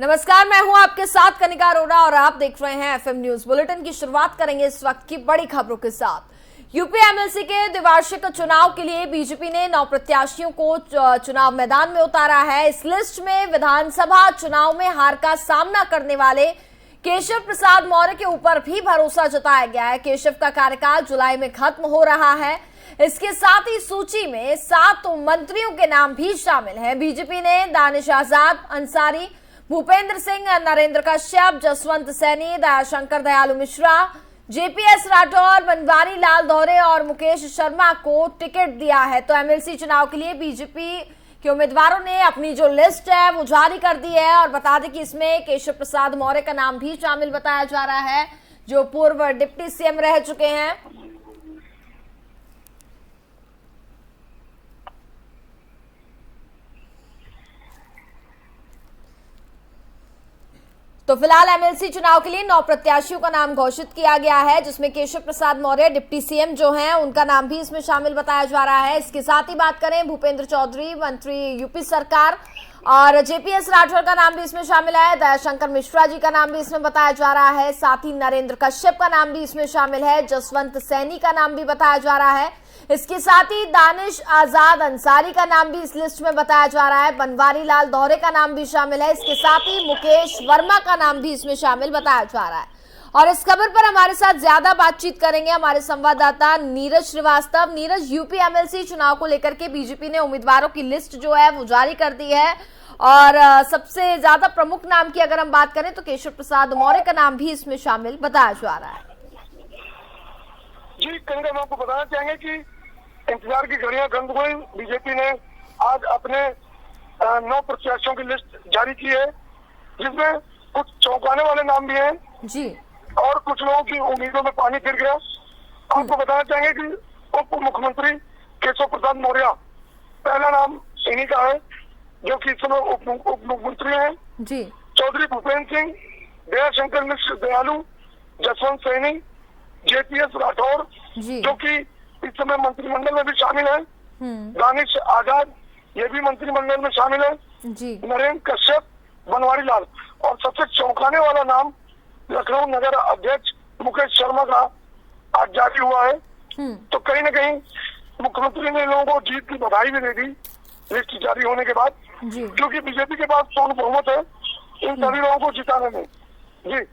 नमस्कार, मैं हूं आपके साथ कनिका अरोड़ा और आप देख रहे हैं एफएम न्यूज बुलेटिन की शुरुआत करेंगे इस वक्त की बड़ी खबरों के साथ। यूपी एमएलसी के द्विवार्षिक चुनाव के लिए बीजेपी ने 9 प्रत्याशियों को चुनाव मैदान में उतारा है। इस लिस्ट में विधानसभा चुनाव में हार का सामना करने वाले केशव प्रसाद मौर्य के ऊपर भी भरोसा जताया गया है। केशव का कार्यकाल जुलाई में खत्म हो रहा है। इसके साथ ही सूची में 7 मंत्रियों के नाम भी शामिल हैं। बीजेपी ने दानिश आजाद अंसारी, भूपेंद्र सिंह, नरेंद्र कश्यप, जसवंत सैनी, दयाशंकर दयालु मिश्रा, जेपीएस राठौर, बनवारी लाल धौरे और मुकेश शर्मा को टिकट दिया है। तो एमएलसी चुनाव के लिए बीजेपी के उम्मीदवारों ने अपनी जो लिस्ट है वो जारी कर दी है और बता दें कि इसमें केशव प्रसाद मौर्य का नाम भी शामिल बताया जा रहा है, जो पूर्व डिप्टी सीएम रह चुके हैं। तो फिलहाल एमएलसी चुनाव के लिए 9 प्रत्याशियों का नाम घोषित किया गया है, जिसमें केशव प्रसाद मौर्य डिप्टी सीएम जो हैं उनका नाम भी इसमें शामिल बताया जा रहा है। इसके साथ ही बात करें भूपेंद्र चौधरी, मंत्री यूपी सरकार, और जेपीएस राठौर का नाम भी इसमें शामिल है। दयाशंकर मिश्रा जी का नाम भी इसमें बताया जा रहा है। साथ ही नरेंद्र कश्यप का नाम भी इसमें शामिल है। जसवंत सैनी का नाम भी बताया जा रहा है। इसके साथ ही दानिश आजाद अंसारी का नाम भी इस लिस्ट में बताया जा रहा है। बनवारी लाल धौरे का नाम भी शामिल है। इसके साथ ही मुकेश वर्मा का नाम भी इसमें शामिल बताया जा रहा है। और इस खबर पर हमारे साथ ज्यादा बातचीत करेंगे हमारे संवाददाता नीरज श्रीवास्तव। नीरज, यूपी एमएलसी चुनाव को लेकर के बीजेपी ने उम्मीदवारों की लिस्ट जो है वो जारी कर दी है और सबसे ज्यादा प्रमुख नाम की अगर हम बात करें तो केशव प्रसाद मौर्य का नाम भी इसमें शामिल बताया जा रहा है। जी कनिका, हम आपको बताना चाहेंगे कि इंतजार की घड़ियां बंद हुई। बीजेपी ने आज अपने 9 प्रत्याशियों की लिस्ट जारी की है, जिसमें कुछ चौंकाने वाले नाम भी हैं जी और कुछ लोगों की उम्मीदों में पानी फिर गया। आपको बताना चाहेंगे कि उप मुख्यमंत्री केशव प्रसाद मौर्य पहला नाम इन्हीं का है, जो कि इस समय उप मुख्यमंत्री हैं जी। चौधरी भूपेंद्र सिंह, दयाशंकर मिश्र दयालु, जसवंत सैनी, जेपीएस राठौर जो कि इस समय मंत्रिमंडल में भी शामिल है, दानिश आजाद ये भी मंत्रिमंडल में शामिल है जी। नरेंद्र कश्यप, बनवारी लाल, और सबसे चौंकाने वाला नाम लखनऊ नगर अध्यक्ष मुकेश शर्मा का आज जारी हुआ है। तो कहीं न कहीं मुख्यमंत्री ने लोगों को जीत की बधाई भी दे दी लिस्ट जारी होने के बाद, क्योंकि बीजेपी के पास पूर्ण बहुमत है इन सभी लोगों को जिताने में। जी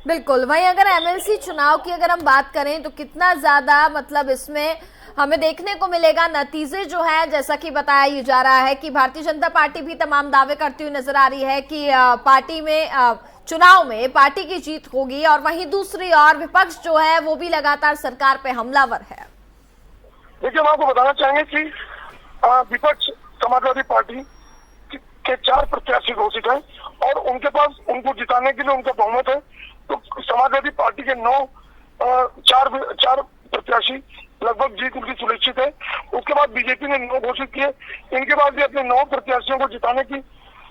बिल्कुल। वहीं अगर एमएलसी चुनाव की अगर हम बात करें तो कितना ज्यादा मतलब इसमें हमें देखने को मिलेगा नतीजे जो है, जैसा कि बताया जा रहा है कि भारतीय जनता पार्टी भी तमाम दावे करती हुई नजर आ रही है कि पार्टी में चुनाव में पार्टी की जीत होगी, और वहीं दूसरी ओर विपक्ष जो है वो भी लगातार सरकार पे हमलावर है। देखिए, हम आपको बताना चाहेंगे कि विपक्ष समाजवादी पार्टी के 4 प्रत्याशी घोषित है और उनके पास उनको जिताने के लिए उनका बहुमत है। तो समाजवादी पार्टी के 4 प्रत्याशी लगभग जीत उनकी सुनिश्चित है। उसके बाद बीजेपी ने 9 घोषित किए, इनके बाद भी अपने 9 प्रत्याशियों को जिताने की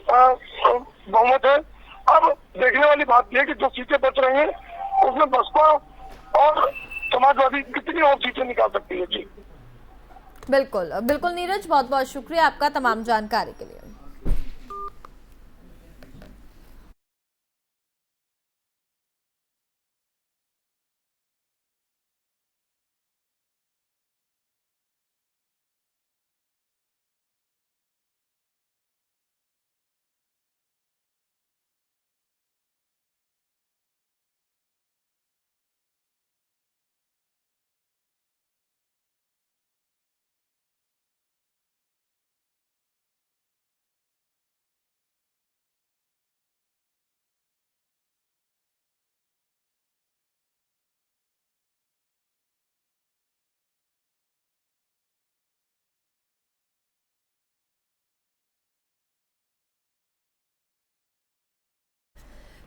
बहुमत है। अब देखने वाली बात यह कि जो सीटें बच रही हैं उसमें बसपा और समाजवादी कितनी और सीटें निकाल सकती है। जी बिल्कुल बिल्कुल नीरज, बहुत बहुत शुक्रिया आपका तमाम जानकारी के लिए।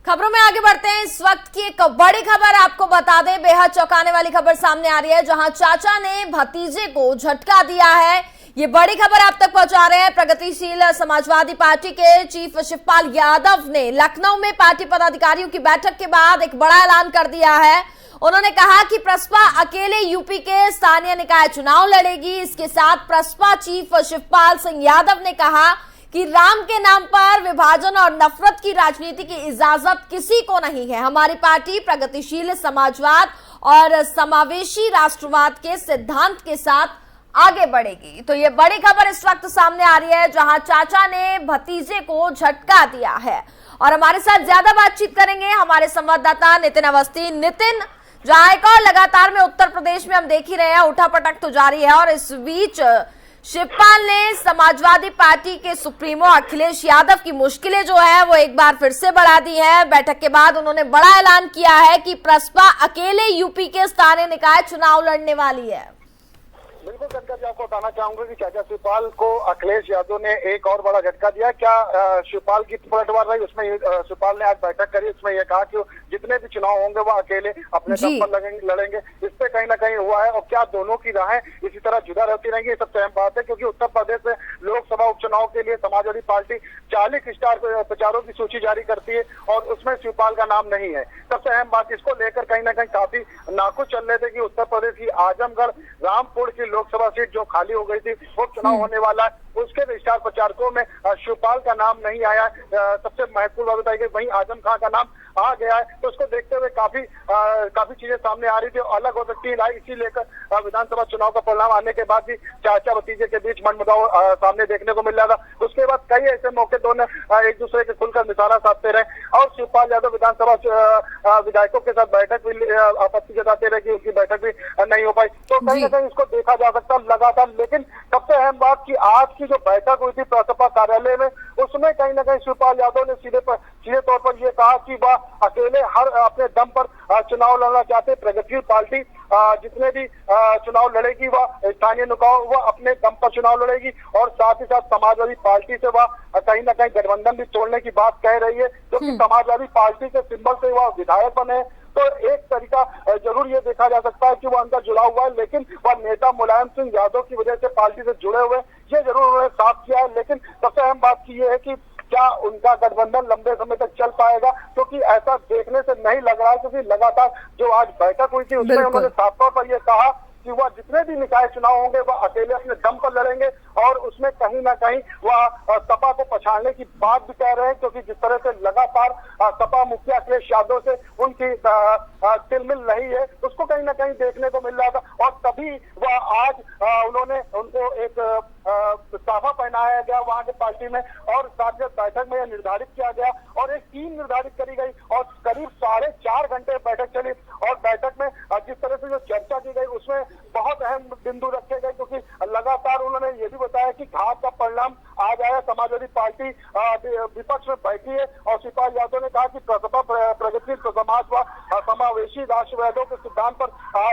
खबरों में आगे बढ़ते हैं। इस वक्त की एक बड़ी खबर आपको बता दें, बेहद चौंकाने वाली खबर सामने आ रही है, जहां चाचा ने भतीजे को झटका दिया है। ये बड़ी खबर आप तक पहुंचा रहे हैं प्रगतिशील समाजवादी पार्टी के चीफ शिवपाल यादव ने लखनऊ में पार्टी पदाधिकारियों की बैठक के बाद एक बड़ा ऐलान कर दिया है। उन्होंने कहा कि प्रसपा अकेले यूपी के स्थानीय निकाय चुनाव लड़ेगी। इसके साथ प्रसपा चीफ शिवपाल सिंह यादव ने कहा कि राम के नाम पर विभाजन और नफरत की राजनीति की इजाजत किसी को नहीं है। हमारी पार्टी प्रगतिशील समाजवाद और समावेशी राष्ट्रवाद के सिद्धांत के साथ आगे बढ़ेगी। तो ये बड़ी खबर इस वक्त सामने आ रही है, जहां चाचा ने भतीजे को झटका दिया है। और हमारे साथ ज्यादा बातचीत करेंगे हमारे संवाददाता नितिन अवस्थी। नितिन, जहां एक और लगातार में उत्तर प्रदेश में हम देख ही रहे हैं उठापटक तो जारी है, और इस बीच शिवपाल ने समाजवादी पार्टी के सुप्रीमो अखिलेश यादव की मुश्किलें जो है वो एक बार फिर से बढ़ा दी है। बैठक के बाद उन्होंने बड़ा ऐलान किया है कि प्रसपा अकेले यूपी के स्थानीय निकाय चुनाव लड़ने वाली है। बिल्कुल कनका जी, आपको बताना चाहूंगा कि चाचा शिवपाल को अखिलेश यादव ने एक और बड़ा झटका दिया। क्या शिवपाल की पलटवार रही, उसमें शिवपाल ने आज बैठक करी, उसमें यह कहा कि जितने भी चुनाव होंगे वो अकेले अपने दम पर लड़ेंगे। इस पे कहीं ना कहीं हुआ है, और क्या दोनों की राहें इसी तरह जुदा रहती रहेंगी, ये सबसे अहम बात है। क्योंकि उत्तर प्रदेश में लोकसभा उपचुनाव के लिए समाजवादी पार्टी 40 स्टार प्रचारों की सूची जारी करती है, और उसमें शिवपाल का नाम नहीं है। सबसे अहम बात, इसको लेकर कहीं ना कहीं काफी नाखुश चल रहे थे कि उत्तर प्रदेश की आजमगढ़ रामपुर की लोकसभा सीट जो खाली हो गई थी, वो चुनाव होने वाला है, उसके स्टार प्रचारकों में शिवपाल का नाम नहीं आया। सबसे महत्वपूर्ण बात बताई गई, वहीं आजम खां का नाम आ गया है। तो उसको देखते हुए काफी चीजें सामने आ रही थी, अलग हो सकती है। इसी लेकर विधानसभा चुनाव का परिणाम आने के बाद भी चाचा भतीजे के बीच मनमुटाव सामने देखने को मिल रहा था। उसके बाद कई ऐसे मौके दोनों एक दूसरे के खुलकर निशाना साधते रहे, और शिवपाल यादव विधानसभा विधायकों के साथ बैठक भी आपत्ति जताते रहे कि उनकी बैठक भी नहीं हो पाई। तो कहीं ना कहीं इसको देखा जा सकता लगातार। लेकिन सबसे अहम बात की आज की जो बैठक हुई थी प्रसपा कार्यालय में, उसमें कहीं ना कहीं शिवपाल यादव ने सीधे तौर पर यह कहा कि वह अकेले हर अपने दम पर चुनाव लड़ना चाहते। प्रगतिशील पार्टी जितने भी चुनाव लड़ेगी वह स्थानीय निकाय वह अपने दम पर चुनाव लड़ेगी, और साथ ही साथ समाजवादी पार्टी से वह कहीं ना कहीं गठबंधन भी तोड़ने की बात कह रही है, क्योंकि समाजवादी पार्टी के सिंबल से वह विधायक बने। तो एक तरीका जरूर ये देखा जा सकता है कि वह अंदर जुड़ा हुआ है, लेकिन वह नेता मुलायम सिंह यादव की वजह से पार्टी से जुड़े हुए, ये जरूर उन्होंने साफ किया है। लेकिन सबसे अहम बात की ये है कि क्या उनका गठबंधन लंबे समय तक चल पाएगा, क्योंकि ऐसा देखने से नहीं लग रहा है। क्योंकि लगातार जो आज बैठक हुई थी उसमें उन्होंने साफ तौर पर यह कहा कि वह जितने भी निकाय चुनाव होंगे वह अकेले अपने दम पर लड़ेंगे, और उसमें कहीं ना कहीं वह सपा को पछाड़ने की बात भी कह रहे हैं। क्योंकि जिस तरह से लगातार सपा मुखिया अखिलेश यादव से उनकी तिलमिल रही है, उसको कहीं ना कहीं देखने को मिल रहा था। और तभी वह आज उनको एक साफा पहनाया गया वहां के पार्टी में, और साथ ही बैठक में यह निर्धारित किया गया, और एक टीम निर्धारित करी गई, और करीब 4.5 घंटे बैठक चली। और बैठक में जिस तरह से जो चर्चा की गई उसमें बहुत अहम बिंदु रखे गए, क्योंकि लगातार उन्होंने ये भी बताया कि घात का परिणाम आ जाए। समाजवादी पार्टी विपक्ष में बैठी है, और शिवपाल यादव ने कहा कि प्रसपा प्रगतिशील समाज व समावेशी राष्ट्रवादों के सिद्धांत पर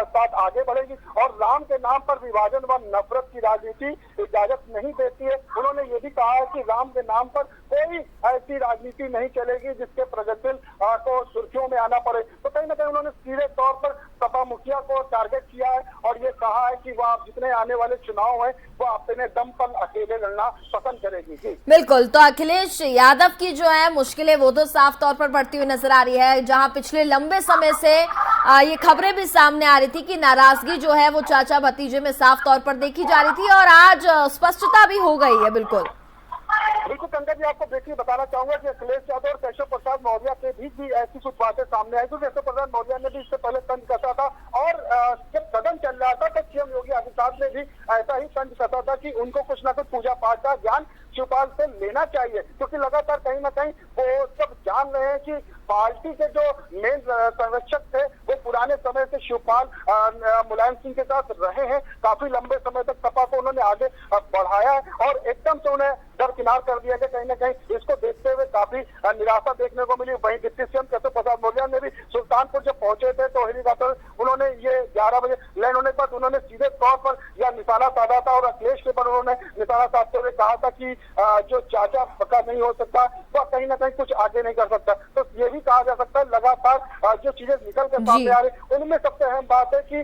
साथ आगे बढ़ेगी, और राम के नाम पर विभाजन व नफरत की राजनीति इजाजत नहीं देती है। उन्होंने ये भी कहा है कि राम के नाम पर कोई ऐसी राजनीति नहीं चलेगी जिसके प्रगतिशील को सुर्खियों में आना पड़े। तो कहीं ना कहीं उन्होंने सीधे तौर पर सपा मुखिया को टारगेट किया है, और ये कहा है कि वह जितने आने वाले चुनाव हैं वह अपने दम पर अकेले लड़ना पसंद करेगी। बिल्कुल, तो अखिलेश यादव की जो है मुश्किलें वो तो साफ तौर पर बढ़ती हुई नजर आ रही है, जहां पिछले लंबे समय से ये खबरें भी सामने आ रही थी कि नाराजगी जो है वो चाचा भतीजे में साफ तौर पर देखी जा रही थी, और आज स्पष्टता भी हो गई है। बिल्कुल कंका जी, आपको देखिए बताना चाहूंगा कि अखिलेश यादव और केशव प्रसाद मौर्य के बीच भी ऐसी कुछ बातें सामने आई। क्योंकि केशव प्रसाद मौर्य ने भी इससे पहले तंज कसा था, और जब सदन चल रहा था तो सीएम योगी आदित्यनाथ ने भी ऐसा ही तंज कसा था कि उनको कुछ ना कुछ पूजा पाठ का ज्ञान शिवपाल से लेना चाहिए। क्योंकि लगातार कहीं ना कहीं वो सब जान रहे हैं कि पार्टी के जो मेन संरक्षक थे वो पुराने समय से शिवपाल मुलायम सिंह के साथ रहे हैं। काफी लंबे समय तक सपा को उन्होंने आगे बढ़ाया है, और एकदम से उन्हें दरकिनार कर दिया गया। कहीं ना कहीं इसको देखते हुए काफी निराशा देखने को मिली। वहीं डिप्टी सीएम केशव प्रसाद मौर्य ने भी सुल्तानपुर जब पहुंचे थे तो हेलीकॉप्टर उन्होंने ये 11 बजे लैंड होने के बाद उन्होंने सीधे तौर पर यह निशाना साधा था, और अखिलेश के पर उन्होंने निशाना साधते हुए कहा था कि जो चाचा पक्का नहीं हो सकता वह कहीं ना कहीं कुछ आगे नहीं कर सकता। तो ये भी कहा जा सकता है लगातार जो चीजें निकल के सामने आ रही उनमें सबसे अहम बात है कि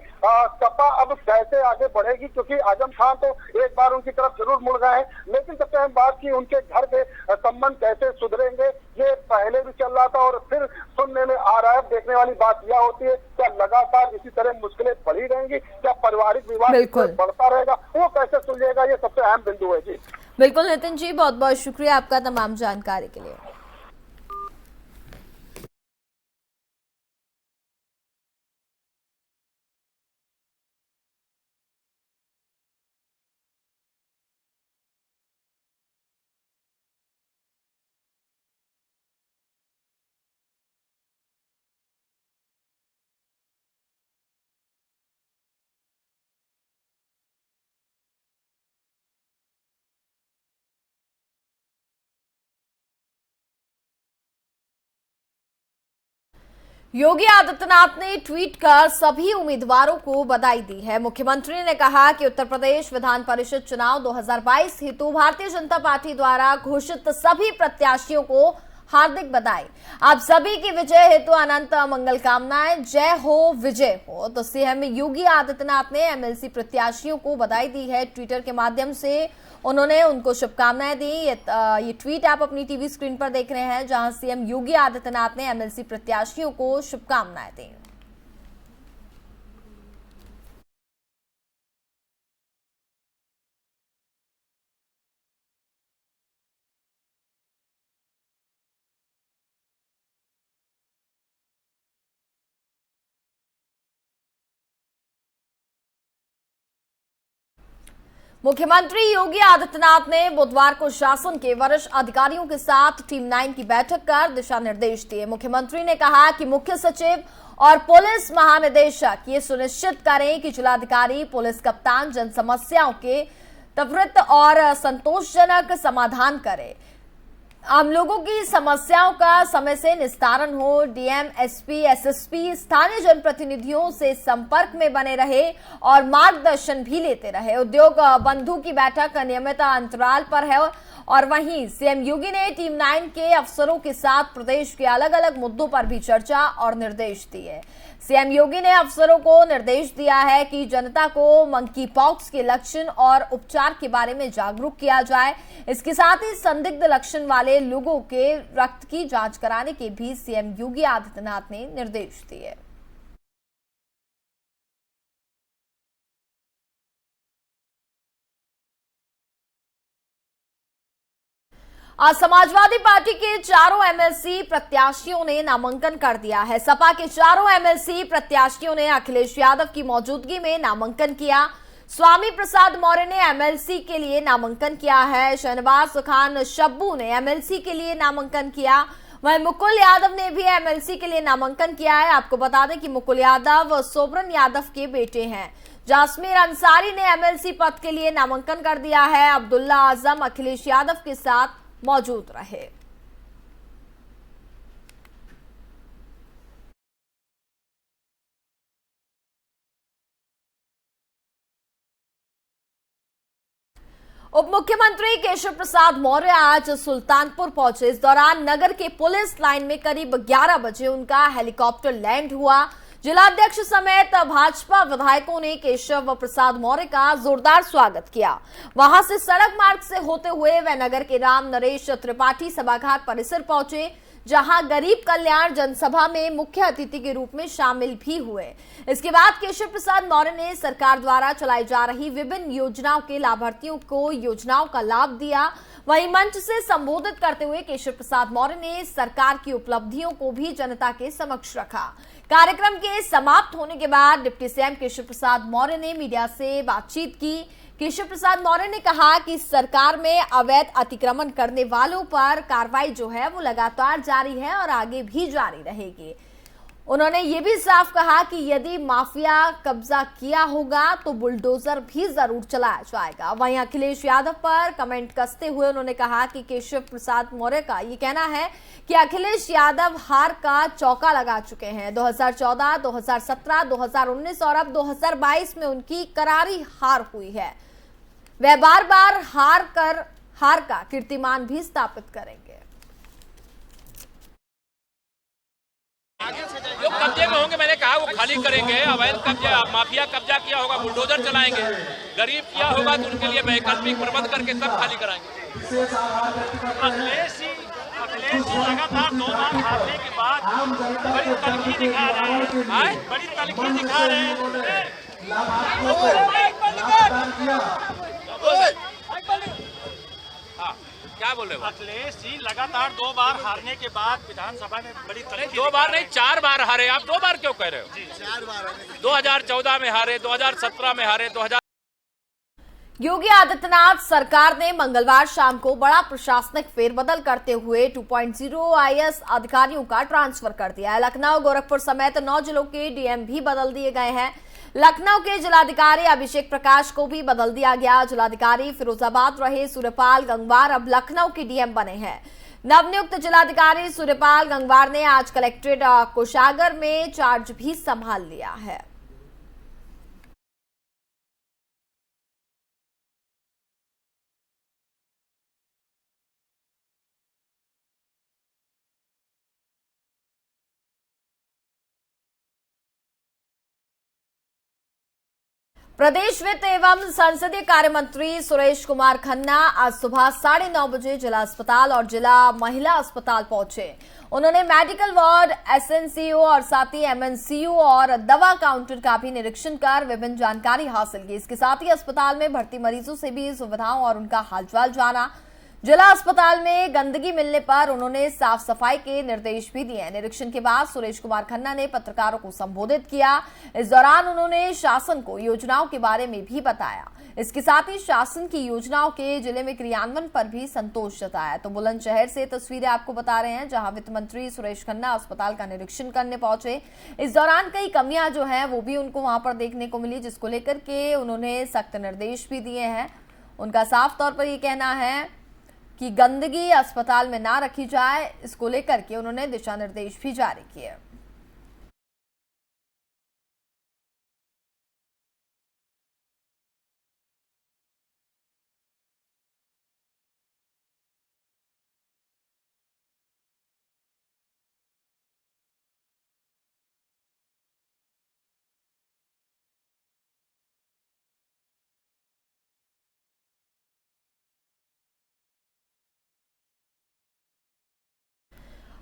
सपा अब कैसे आगे बढ़ेगी। क्योंकि आजम खान तो एक बार उनकी तरफ जरूर मुड़ गए हैं, लेकिन सबसे अहम बात की उनके घर के संबंध कैसे सुधरेंगे ये पहले भी चल रहा था, और फिर सुनने में आ रहा है। देखने वाली बात यह होती है क्या लगातार इसी तरह मुश्किलें बढ़ी रहेंगी, क्या पारिवारिक विवाद बढ़ता रहेगा, वो कैसे सुलझेगा, ये सबसे अहम बिंदु है जी। बिल्कुल नितिन जी, बहुत बहुत शुक्रिया आपका तमाम जानकारी के लिए। योगी आदित्यनाथ ने ट्वीट कर सभी उम्मीदवारों को बधाई दी है। मुख्यमंत्री ने कहा कि उत्तर प्रदेश विधान परिषद चुनाव 2022 हेतु भारतीय जनता पार्टी द्वारा घोषित सभी प्रत्याशियों को हार्दिक बधाई। आप सभी की विजय हेतु अनंत मंगल कामनाएं। जय हो, विजय हो। तो सीएम योगी आदित्यनाथ ने एमएलसी प्रत्याशियों को बधाई दी है। ट्विटर के माध्यम से उन्होंने उनको शुभकामनाएं दी। ये ट्वीट आप अपनी टीवी स्क्रीन पर देख रहे हैं, जहां सीएम योगी आदित्यनाथ ने एमएलसी प्रत्याशियों को शुभकामनाएं दी। मुख्यमंत्री योगी आदित्यनाथ ने बुधवार को शासन के वरिष्ठ अधिकारियों के साथ टीम 9 की बैठक कर दिशा निर्देश दिए। मुख्यमंत्री ने कहा कि मुख्य सचिव और पुलिस महानिदेशक ये सुनिश्चित करें कि जिलाधिकारी, पुलिस कप्तान जन समस्याओं के त्वरित और संतोषजनक समाधान करें। आम लोगों की समस्याओं का समय से निस्तारण हो। डीएम, एसपी, एसएसपी स्थानीय जनप्रतिनिधियों से संपर्क में बने रहे और मार्गदर्शन भी लेते रहे। उद्योग बंधु की बैठक नियमित अंतराल पर है। और वहीं सीएम योगी ने टीम 9 के अफसरों के साथ प्रदेश के अलग अलग मुद्दों पर भी चर्चा और निर्देश दिए। सीएम योगी ने अफसरों को निर्देश दिया है कि जनता को मंकी पॉक्स के लक्षण और उपचार के बारे में जागरूक किया जाए। इसके साथ ही संदिग्ध लक्षण वाले लोगों के रक्त की जांच कराने के भी सीएम योगी आदित्यनाथ ने निर्देश दिए। आज समाजवादी पार्टी के चारों एमएलसी प्रत्याशियों ने नामांकन कर दिया है। सपा के चारों एमएलसी प्रत्याशियों ने अखिलेश यादव की मौजूदगी में नामांकन किया। स्वामी प्रसाद मौर्य ने एमएलसी के लिए नामांकन किया है। शहनवाज खान शब्बू ने एमएलसी के लिए नामांकन किया। वहीं मुकुल यादव ने भी एमएलसी के लिए नामांकन किया है। आपको बता दें कि मुकुल यादव सोबरन यादव के बेटे हैं। जासमीर अंसारी ने एमएलसी पद के लिए नामांकन कर दिया है। अब्दुल्ला आजम अखिलेश यादव के साथ मौजूद रहे। उप मुख्यमंत्री केशव प्रसाद मौर्य आज सुल्तानपुर पहुंचे। इस दौरान नगर के पुलिस लाइन में करीब 11 बजे उनका हेलीकॉप्टर लैंड हुआ। जिलाध्यक्ष समेत भाजपा विधायकों ने केशव प्रसाद मौर्य का जोरदार स्वागत किया। वहां से सड़क मार्ग से होते हुए वे नगर के राम नरेश त्रिपाठी सभागार परिसर पहुंचे, जहां गरीब कल्याण जनसभा में मुख्य अतिथि के रूप में शामिल भी हुए। इसके बाद केशव प्रसाद मौर्य ने सरकार द्वारा चलाई जा रही विभिन्न योजनाओं के लाभार्थियों को योजनाओं का लाभ दिया। वहीं मंच से संबोधित करते हुए केशव प्रसाद मौर्य ने सरकार की उपलब्धियों को भी जनता के समक्ष रखा। कार्यक्रम के समाप्त होने के बाद डिप्टी सीएम केशव प्रसाद मौर्य ने मीडिया से बातचीत की। केशव प्रसाद मौर्य ने कहा कि सरकार में अवैध अतिक्रमण करने वालों पर कार्रवाई जो है वो लगातार जारी है और आगे भी जारी रहेगी। उन्होंने ये भी साफ कहा कि यदि माफिया कब्जा किया होगा तो बुलडोजर भी जरूर चलाया जाएगा। वहीं अखिलेश यादव पर कमेंट कसते हुए उन्होंने कहा कि केशव प्रसाद मौर्य का ये कहना है कि अखिलेश यादव हार का चौका लगा चुके हैं। 2014, 2017, 2019 और अब 2022 में उनकी करारी हार हुई है। वह बार बार हार का कीर्तिमान भी स्थापित करेंगे। जो कब्जे में होंगे, मैंने कहा वो खाली करेंगे। अवैध कब्जा, माफिया कब्जा किया होगा बुलडोजर चलाएंगे। गरीब किया होगा तो उनके लिए वैकल्पिक प्रबंध करके सब खाली कराएंगे। अखिलेश जी लगातार 2 बार हारने के बाद बड़ी तलखी दिखा रहे हैं। बड़ी तलखी दिखा रहे हैं। क्या बोल रहे हो? अखिलेश जी लगातार 2 बार हारने के बाद विधानसभा में बड़ी तरक्की 2 बार नहीं 4 बार हारे। आप 2 बार क्यों कह रहे हो? 2014 में हारे, 2017 में हारे, 2000। योगी आदित्यनाथ सरकार ने मंगलवार शाम को बड़ा प्रशासनिक फेरबदल करते हुए 2.0 IAS अधिकारियों का ट्रांसफर कर दिया है। लखनऊ, गोरखपुर समेत 9 जिलों के डीएम भी बदल दिए गए हैं। लखनऊ के जिलाधिकारी अभिषेक प्रकाश को भी बदल दिया गया। जिलाधिकारी फिरोजाबाद रहे सूर्यपाल गंगवार अब लखनऊ के डीएम बने हैं। नवनियुक्त जिलाधिकारी सूर्यपाल गंगवार ने आज कलेक्ट्रेट कोषागर में चार्ज भी संभाल लिया है। प्रदेश वित्त एवं संसदीय कार्य मंत्री सुरेश कुमार खन्ना आज सुबह 9:30 बजे जिला अस्पताल और जिला महिला अस्पताल पहुंचे। उन्होंने मेडिकल वार्ड, SNCO और साथ ही MNCO और दवा काउंटर का भी निरीक्षण कर विभिन्न जानकारी हासिल की। इसके साथ ही अस्पताल में भर्ती मरीजों से भी सुविधाओं और उनका हालचाल जाना। जिला अस्पताल में गंदगी मिलने पर उन्होंने साफ सफाई के निर्देश भी दिए। निरीक्षण के बाद सुरेश कुमार खन्ना ने पत्रकारों को संबोधित किया। इस दौरान उन्होंने शासन को योजनाओं के बारे में भी बताया। इसके साथ ही शासन की योजनाओं के जिले में क्रियान्वयन पर भी संतोष जताया। तो बुलंदशहर से तस्वीरें आपको बता रहे हैं, जहां वित्त मंत्री सुरेश खन्ना अस्पताल का निरीक्षण करने पहुंचे। इस दौरान कई कमियां जो हैं वो भी उनको वहां पर देखने को मिली, जिसको लेकर के उन्होंने सख्त निर्देश भी दिए हैं। उनका साफ तौर पर यह कहना है कि गंदगी अस्पताल में ना रखी जाए, इसको लेकर के उन्होंने दिशा निर्देश भी जारी किए।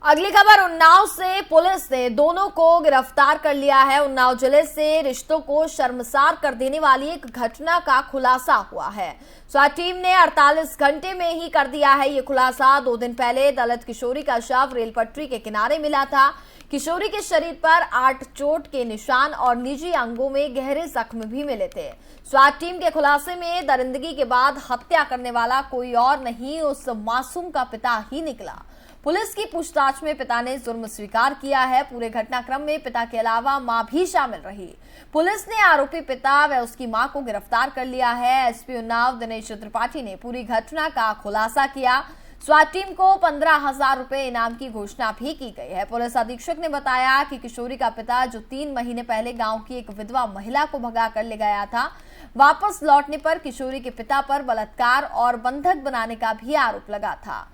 अगली खबर उन्नाव से। पुलिस ने दोनों को गिरफ्तार कर लिया है। उन्नाव जिले से रिश्तों को शर्मसार कर देने वाली एक घटना का खुलासा हुआ है। स्वाट टीम ने 48 घंटे में ही कर दिया है ये खुलासा। 2 दिन पहले दलित किशोरी का शव रेल पटरी के किनारे मिला था। किशोरी के शरीर पर 8 चोट के निशान और निजी अंगों में गहरे जख्म भी मिले थे। स्वाट टीम के खुलासे में दरिंदगी के बाद हत्या करने वाला कोई और नहीं, उस मासूम का पिता ही निकला। पुलिस की पूछताछ में पिता ने जुर्म स्वीकार किया है। पूरे घटनाक्रम में पिता के अलावा मां भी शामिल रही। पुलिस ने आरोपी पिता व उसकी मां को गिरफ्तार कर लिया है। एसपी उन्नाव दिनेश त्रिपाठी ने पूरी घटना का खुलासा किया। स्वाट टीम को 15,000 रुपए इनाम की घोषणा भी की गई है। पुलिस अधीक्षक ने बताया कि किशोरी का पिता, जो 3 महीने पहले गांव की एक विधवा महिला को भगा कर ले गया था, वापस लौटने पर किशोरी के पिता पर बलात्कार और बंधक बनाने का भी आरोप लगा था।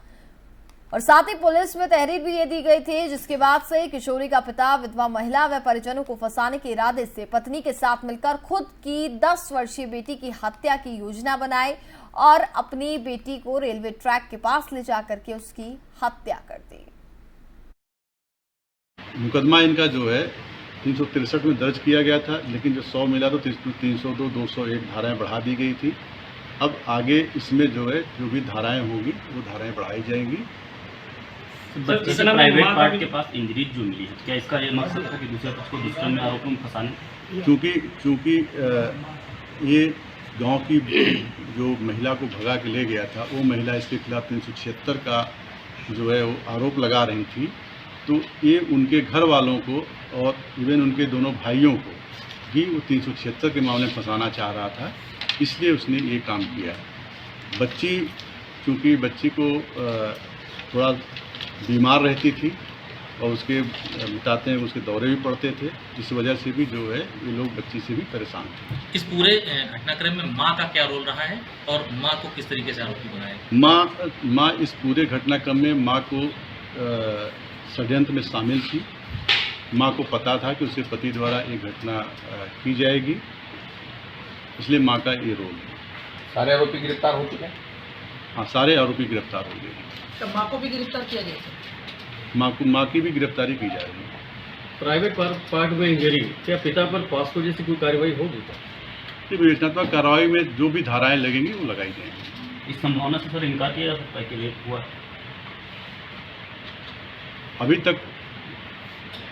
और साथ ही पुलिस में तहरीर भी ये दी गई थी, जिसके बाद से किशोरी का पिता विधवा महिला व परिजनों को फंसाने के इरादे से पत्नी के साथ मिलकर खुद की 10 वर्षीय बेटी की हत्या की योजना बनाई और अपनी बेटी को रेलवे ट्रैक के पास ले जाकर के उसकी हत्या कर दी। मुकदमा इनका जो है 363 में दर्ज किया गया था, लेकिन जो 100 मिला तो 302, 201 धाराएं बढ़ा दी गई थी। अब आगे इसमें जो है जो भी धाराएं होगी वो धाराएं बढ़ाई जाएंगी। बच्चे से प्राइवेट पार्ट के पास इंजरी जो मिली है, क्या इसका ये मकसद था कि दूसरे पक्ष को दुष्कर्म में आरोपों में फंसाने? क्योंकि ये गांव की जो महिला को भगा के ले गया था, वो महिला इसके खिलाफ 376 का जो है वो आरोप लगा रही थी। तो ये उनके घर वालों को और इवन उनके दोनों भाइयों को भी वो 376 के मामले में फंसाना चाह रहा था, इसलिए उसने ये काम किया। चूँकि बच्ची को थोड़ा बीमार रहती थी और उसके बताते हैं उसके दौरे भी पड़ते थे, इस वजह से भी जो है ये लोग बच्ची से भी परेशान थे। इस पूरे घटनाक्रम में मां का क्या रोल रहा है और मां को किस तरीके से आरोपी बनाया? मां इस पूरे घटनाक्रम में मां को षड्यंत्र में शामिल थी। मां को पता था कि उसके पति द्वारा ये घटना की जाएगी, इसलिए मां का ये रोल है। सारे आरोपी गिरफ्तार हो चुके हैं? हाँ, सारे आरोपी गिरफ्तार हो गए। तो मां को भी गिरफ्तार किया गया? मां की भी गिरफ्तारी की जा रही है। प्राइवेट पार्ट में इंजरी, क्या पिता पर पॉस्को जैसी कोई कार्रवाई होगी? विवेचनात्मक कार्रवाई में जो भी धाराएं लगेंगी वो लगाई जाएंगी। इस संभावना से सर इनकार किया जा सकता है कि रेप हुआ? अभी तक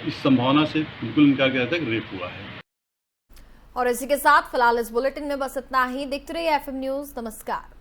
इस संभावना से बिल्कुल इनकार किया जाता है कि रेप हुआ है। और इसी के साथ फिलहाल इस बुलेटिन में बस इतना ही। देखते रहिए FM न्यूज। नमस्कार।